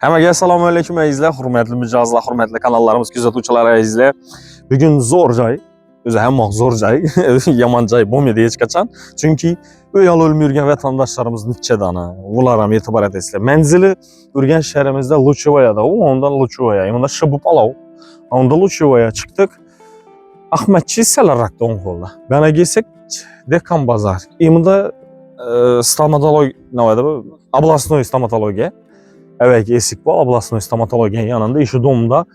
Həməgə assalamu alaykum əzizlər, hörmətli mücazlar, hörmətli kanallarımız, gözətuvçular əzizlər. Bugün zor cay, özü həmmə zor cay, yaman cay olmaydı heç qaçan. Çünki öyalı ölmürgən vətəndaşlarımız Nitçədana, onlara etibar edəsilər. Mənzili Ürgən şəhərimizdə Luçevaya'da, ondan Luçevaya, onda Şıbıpalav, onda Luçevaya çıxdıq. Ahmetçi Selarak'ta on kolda. Bana gelsek Dekan Bazar. İmda stomatoloji, ne vardı bu? Ablastnoy stomatologiya. Evet, esik bu ablastnoy stomatologiyanın yanında işi domda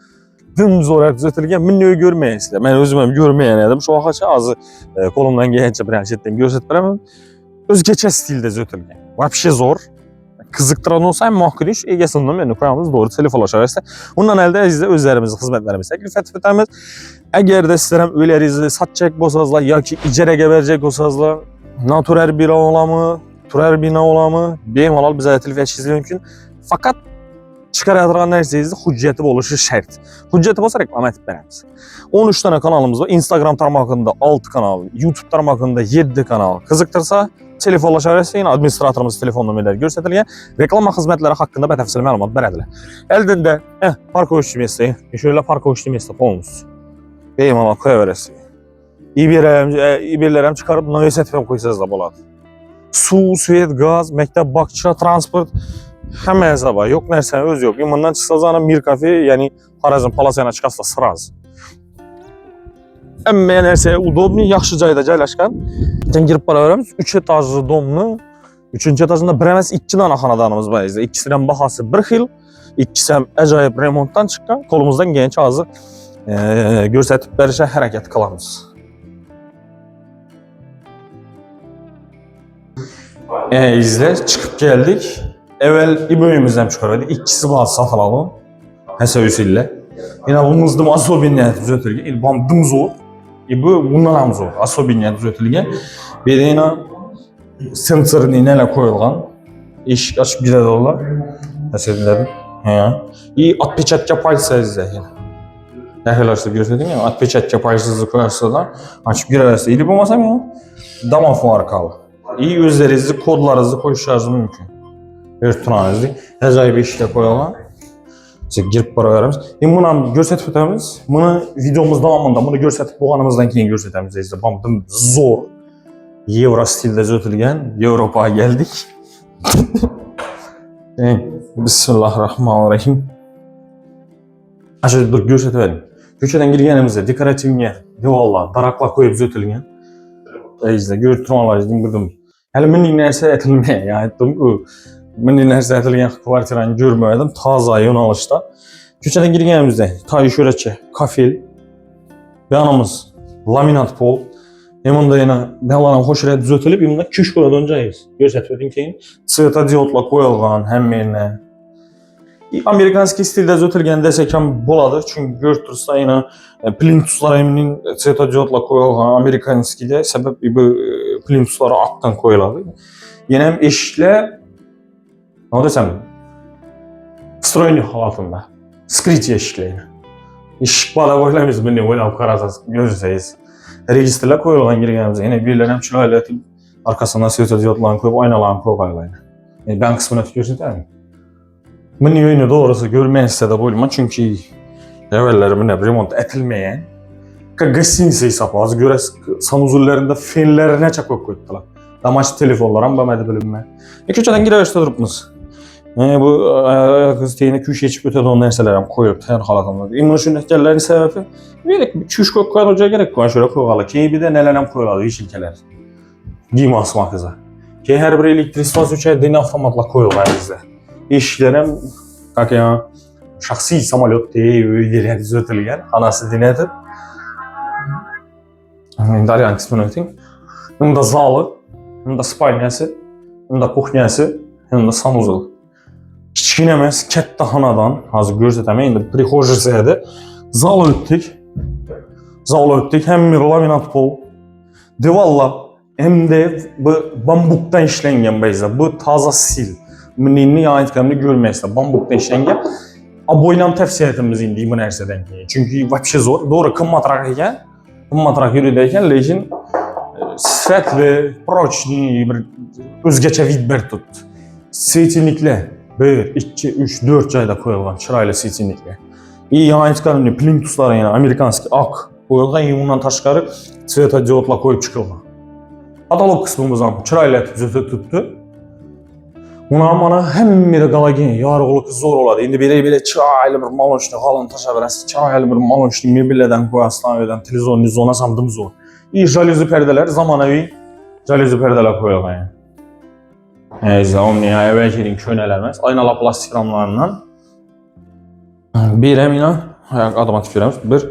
dımzor düzeltilgen minnoyu görmeyesizler. Ben özümüm görmeyen edim. Şu vaxtça azı kolumdan gelince birazcıktan göstermem. Özgeçe stilde düzeltilgen. Vapşe zor. Kızıktıran olsa muhakkak iş egesinden beni koyamız doğru telefonlaşarsa. Ondan elde əzizdə özlərimizi, xidmətlərimizi təklif etmemiz. Əgər də istəyirəm ölərizi satacaq olsazlar, ya ki icrəyə verəcək olsazlar, naturər bina olamı, türər bina olamı, bemalol bizə təklif mümkün. Fakat çıxaracağın nərsəyizdə hüccəti oluşu şərt. Hüccəti olsa reklam etib verəmiz. 13 tane kanalımız var. Instagram tarmağında 6 kanal, YouTube tarmağında 7 kanal. Kızıktırsa telefonlaşarsa yine administratorumuz telefon nömrələri göstərilən reklama xidmətləri haqqında bətəfsil məlumat verədilər. Əlində parkoviçli mesleği, şöyle parkoviçli mesleği olmuş. Beymala koya verəsi. İberlərəm çıxarıb nöysətfəm qoysaz da boladı. Su, svet, gaz, məktəb, bakça, transport həmə hesaba yok nərsə öz yok. İmandan çıxsazana Mir kafe, yani Parazın Palasyana çıxasla sıraz. Əmmə nərsəyə udobni, yaxşı cayda caylaşqan. Dən girib para verəmiz. 3 etajlı domlu. 3-cü etajında bir əməz 2 dana xanadanımız var. İkisinin bahası 1 xil. İkisi həm əcayib remontdan çıxqan. Kolumuzdan genç azı göstərib verişə hərəkət qılamız. İzlə, çıxıb gəldik. Əvvəl İböyümüzdən çıxarıyorduk. İkisi bazı satılalım. Həsə üsüllə. Yine bunuzda asobiniyet düzeltilgen. İlbam dımzor. Bu bundan ham zor. Asobiniyet düzeltilgen. Bir de yine sensorni neler koyulgan. Eşik açıp girer olar. Mesela отпечатка пальца izleyin. Arkadaşlar gösterdim ya, отпечатка payçası koyarsanız açıp girerse. İli bulmasam ya, damafon arkalı. İyi özlerinizi, kodlarınızı koyuşlarınız mümkün. Örtünanızı, acayip işle koyulan. Girip para verəmiz. Bunu göstərib ötəmiz. Bunu videomuz davamında, bunu göstərib boğanımızdan keyin göstərəmiz. Bamdım zor. Euro stildə düzeltilgen. Avropa'ya geldik. Bismillahirrahmanirrahim. Aşağı dur göstərib verim. Köçədən girgenimizdə dekorativniyə, devallar, daraklar koyup düzeltilgen. Görüntümalar bildim. Hələ minlik nərsə ətilməyə, yəni etdim ki, minlik nərsə ətilgən kvartiranı görməyədim, taza yönalışda. Köçədən girgenimizdə tayı şörəkə, kafel, yanımız laminat pol, yanında yine dağlanan hoşuraya düzeltilip, yanında küş koyuda öncəyiz. Göstərib ki, svetodiodla koyulğan həmminə. Amerikanski stildə düzeltilgən desəkəm boladır, çünki görüntüsü yine plintuslar əminin svetodiodla koyulğan Amerikanskidə səbəb bu plintuslara alttan koyuladı. Yine eşiklə ne desem? Stroyni halatında. Skrit eşiklerini. Eşik bala koyulamayız. Ben ne oynayıp karasız görürseniz. Registerler koyulan girgenimize. Yine birilerine hemşire aletip arkasından svetodiyotlarını koyup aynalarını koyup yani ben kısmına tükürsün değil mi? Ben yönü doğrusu görmeyen istedi bölümü. Çünkü evvellerimine remont etilmeyen gastiniseyi sapaz. Göre sanuzullarında fenlerine çakmak koydular. Damaç telefonlara bağmadı bölümüne. Köçeden girer durupmuz. Bu kız teyine küş geçip ötede onun nərsələrini koyup təyər halatında. İmmunşünətgərlərin səbəbi verək küş koyan ocağa gerek koyan şöyle koyalı. Ki bir de nələrəm koyalı iş ilkələr. Giyim asma kıza. Ki her bir elektrik stasyon deni avtomatla koyular bizdə. İşlərəm как ya şahsi samolyot deyə yerə düzəltilən anası dinlədib. Daryan kısmını öteyim. Bunda zalı, bunda spalnyası, bunda kuxnyası, bunda sanuzul. Kiçkin əməz kətdə hanadan, hazır görsətəm, indi prixojisiyədə zal ötdük. Zal ötdük, həm laminat pol. Devalla, həm də bu bambukdan işlənən bəyzə, bu taza sil. Minni ait qəmini görməksə, bambukdan işlənən. Aboynam təfsiyyətimiz indi bu nərsədən ki. Çünki vəbşə zor. Doğru, qımmatraq ikən, qımmatraq yürüdəkən, lekin sifət və proçni, özgəçə vidbər tut. Svetilniklə 1, 2, 3, 4 cayda koyulgan çıraylı seçenekler. Yanıtlarını plintuslara yani Amerikanski ak koyulgan bundan taşkarı svetodiodla koyup çıkılgan. Katalog kısmımızdan çıraylı düzete tuttu. Buna hem bir qalagen yarğılık zor oladı. İndi belə çıraylı bir malonçlu halın taşa verəsi, çıraylı bir malonçlu mebellerden koyaslan verən televizyon zona samdım zor. Jalüzi perdeler zamanəvi jalüzi perdeler koyulgan yani. Omnia evvelkirin könələrməz. Aynalı plastik ramlarından bir emina adım atıp verəmiz. 1,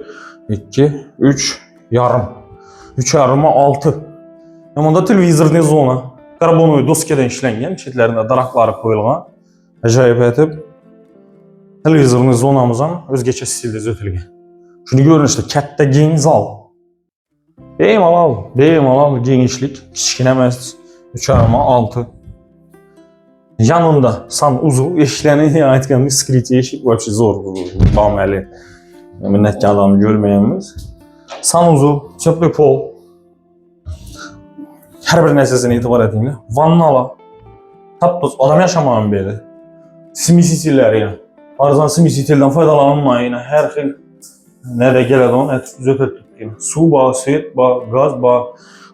2, 3, yarım. 3 yarıma 6. Onda televizorun zona. Karbonoy doskeden işlənген, çetlərində daraqları koyulgan. Acayip etib. Televizorun zonamızdan özgeçə stildə zötülgən. Şunu görün işte, kətdə gen zal. Beyimalal genişlik, kiçkinəməz. 3 yarıma 6. Yanında san uzuv eşiklərini aytqanlı skriti eşik var ki zor baməli. Minnətki adamı görməyəmiz. San uzuv, çöplü pol. Hər bir nəsəsini etibar etdiyinlə. Vannala. Taptoz, adam yaşamağın belə. Simisitillər ya. Arzan simisitildən faydalanılmayın. Hər xil nədə gələd onun zöt etdik. Su bağı, svet bağı, gaz bağı.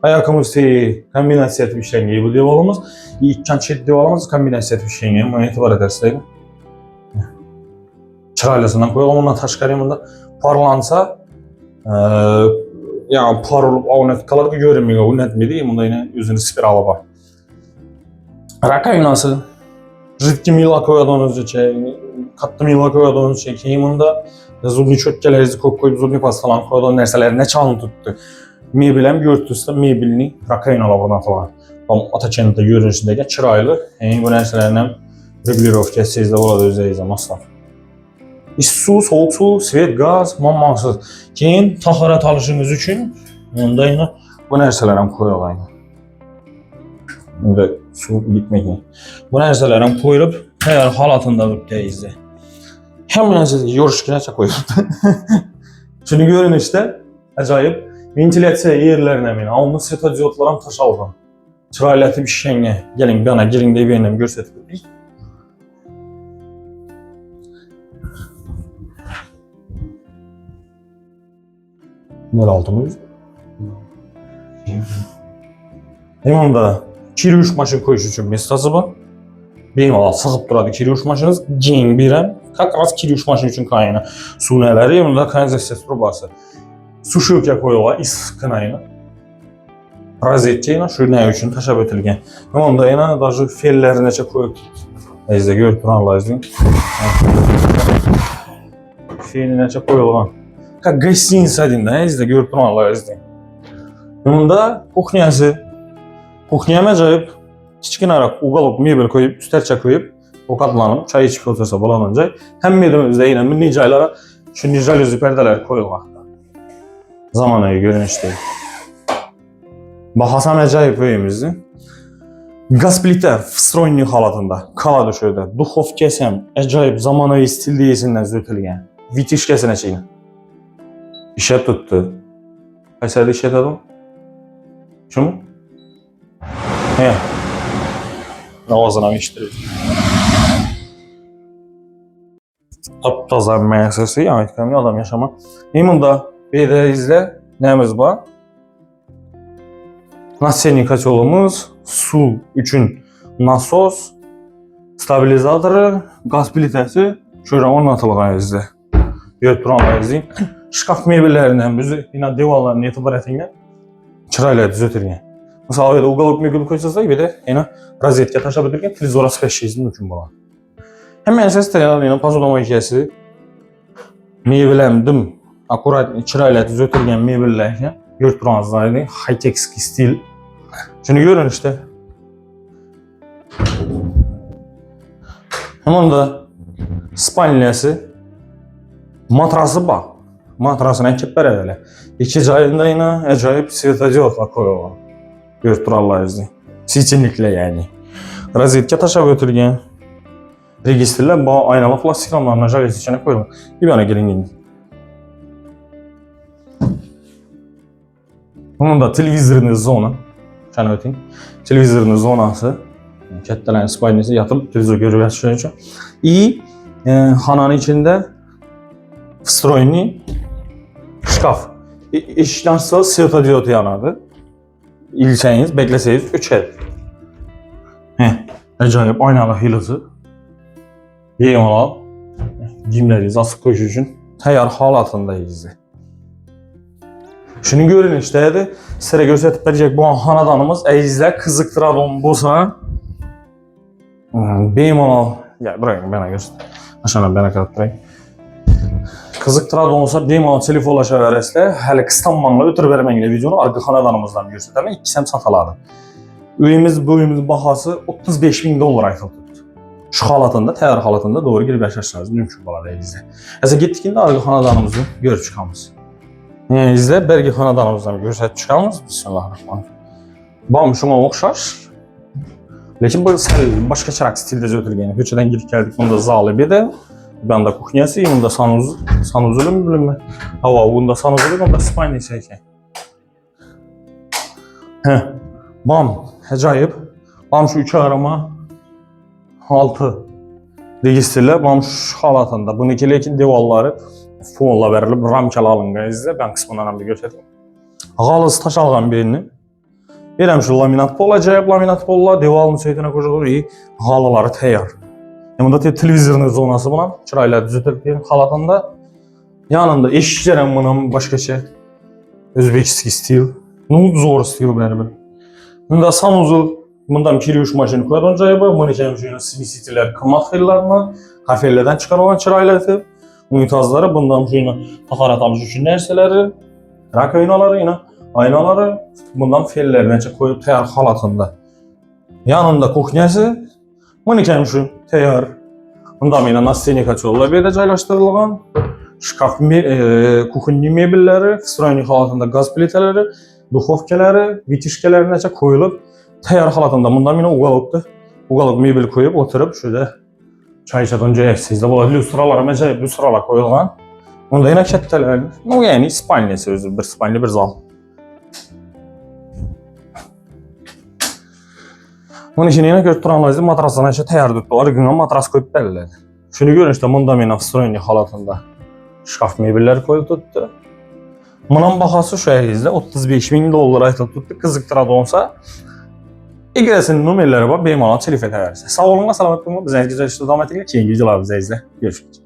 Ayakımız kombinasiya etib işləngiyi bu devalımız. İkinci devalımız kombinasiya etib işləngiyi. Buna etibar edərsiniz. Çıraylasından koyalım. Ondan taşkarıyım. Bunda parlansa yani parolup avnet kalır bir görünmüyor. Bu net mi değil? Bunda yine yüzünü spiralı var. Rakayunası. Жидкий мила koyadığınız şey, katlı mila koyadığınız şey. Keyimunda zurni çökkelerinizi koyup zurni pastalan koyadığınız nerseler ne çalın tuttu. Mebilem görüntüsü mebilini rakayın alabadan falan. Ataçen'de görünüşündeki çıraylı. Bu nerselerden regulirovka sizde oladı özdeyiz masraf. Su, soğuk su, svet, gaz, mammansız. Keyin taharat alışınız üçün onda yine bu nerselerden koyulayın. Ve su gitmek. Bu nerselerden koyup her halatında durduğunuzda. Hem neresi yoruşkinə koyup. Şunu görün işte, acayip. Ventilasiya yerlerine min, alnı svetodiodlarım taşalgan. Çıraylatı bir şeyine, gelin bana girin diye bir yerine gösterip. Yer altımız. Hemen da kiri maşın koyuş için mesajı var. Benim ala sığıp duradı kiri maşınız. Gen birəm. Kakraz kiri maşın için kaynağı. Su nələri, hemen da kanalizasiya trubası. Su şökə koyular, iskınayına. Rozetçeyina şu nə üçün taşab ötülgən. Hemen da yine даже felləri neçə koyup. Əzdə görüp duranlar izləyin. Feli neçə koyulgan. Как гостиница adında, əzdə görüp duranlar izləyin. Bunda kuxnyası. Kuxnyam acayip kiçkinaraq uqalıq mebel koyup, üstərçə koyup, o katlanıp, çay içip otursa bulanınca, hem medimizdə yine milli caylara şu jalüzi perdeler koyulmaqda. Zamanı görünüşdə. Baxasam acayip öyümüzdür. Gaz plita встроенный halatında, kala düşördü. Duxovkasam acayip zamanı stildiyesindən zötülgən. Vitişkəsinə çeyin. İşe tuttu. Kayseri'de işe tuttu. Şu mu? He. Ağzına iştiriyor. Taptaza müessesesi yani adam yaşamak. Hemen bir de izle neyimiz var? Nasyennik açılımız, su üçün nasos, stabilizatoru, gaz plitesi, şöyle anlatılgan izle. Görüp duranlar izleyin. Şkaf mebellerinden bizi yine devallarını etibar etingen çırayla düzeltilgen. Mesela öyle uqalıq mebel koysanız bir de yine rozetka taşab ötülgen televizora sipəşşiyiz mümkün bulan. Hemen ses de yine pazolama hikayesi mebelemdim akurat çırayla düzeltilgen mebellerken görüp duranlar izleyin. High-tech stil. Şunu görün işte. Hemen de spanyası matrası var. Matrasını ekip verelim. İki cayında yine acayip svetodiodla koyuyorlar. Görüp durarlar izleyin. Seçenlikle yani. Rozetka taşab ötülgen. Registrler bu aynalı plastik ramlarına jalüzi içine koyuyorlar. Bir yana gelin indi. Bunun da televizorun zona. Şöyle öteyim. Televizorun zonası. Kattaların spaynesi yatılıp televizor görüp yaşayan için. И hananın içinde встроенный şkaf. Eşikten sonra svetodiod yanadı. İlseniz, bekleseniz 3 el. Acayip aynalı hilası. Bemalol kiyimleringizni asıp qo'yish uchun tayyor holatindayız. Shuni ko'rinishda sizlarga ko'rsatib berajak bu xonadonimiz azizlar qiziqtiradigan bo'lsa, bemalol, ya buring bana ko'rsat. Ashana bana qarab turing. Qiziqtiradigan bo'lsa, bemalol telefonlashaverasizlar. Hali qistonmanlar o'tirib bermanglar videoni, arka xonadonimizdan ko'rsataman. 2 ham sotiladi. Uyimiz bahosi $35.000 aytildi. Şu halatında, tayyor halatında doğru girip yaşarsanız mümkün bo'ladi bizde. Esa ketdik endi arka xonadonimizni ko'rib chiqamiz. Bizde bergi xonadonimizdan ko'rsatib chiqamiz. Bismillahirrahmanirrahim. Bom shunga o'xshash. Lekin bu sal boshqacharoq stilda o'tilgan. Ko'chadan kirib keldik. Bunda zali bir de, bunda kuxnyasi, bunda sanuzuli mi bilinmi? Hava, bunda sanuzuli, bunda spalniyasi ekan. Bom, ajoyib. Bom şu 3 arama 6 registrler bom şu halatında. Buniki lekin devorlari fonla berilib, ramkalar alingan izle. Ben kısmından ham ko'rsatayım. G'aliz taş algan birini. Beram şu laminat pol, ajoyib laminat pollar, devorni saytına qo'shib, g'alalari tayyor. Bunda televizorning zonasi bilan chiroyli tuzatilgan halatında. Yanında eshiklar ham bundan boshqacha. O'zbekskiy stil. Ну, zo'r stil baribir. Bunda sanuzul, bundan kiriş maşini koyarın joyi bor. Buni ham shuni smesителlar qimmat xillarni kafelerdan chiqargan chiroyli etib, unitazlari bundan shuni tahoratamiz uchun narsalari, rakovinalari, aynalari bundan fellargacha qo'yib tayyor holatida. Yanında kuxnyasi, buni ham shu tayyor. Bunda mena nastennika cho'llar bu yerda joylashtirilgan. Şkaf, kuxnya mebellari, встроенный holatida gaz plitalari, duxovkalari, vitishkalargacha qo'yilib tayyor holatında. Bundan meni ugalok mebel qo'yib o'tirib shunda choy ichadigan joy sizda bo'ladi. Lyustralar, ajoyib lyustralar qo'yilgan. Bunda yana kattalar, ya'ni spalniyasi o'zi, bir spalni, bir zal. Buni ishini yana ko'rib turamiz, matrasdan aşağı tayyor deb original matras qo'yib beriladi. Shuni ko'rishda bunda meni встроенный holatida şkaf mebellar qo'yib turibdi. Bunun bahosi shu yerizda $35.000 aytilib turibdi. Qiziqtiradi bo'lsa, egasinin numaralari bor, bemalol telefon qilaverasiz. Sog' bo'ling, salomat bo'ling. Bizga davom etinglar. Keyingi videolar bizda izlab. Görüşürüz.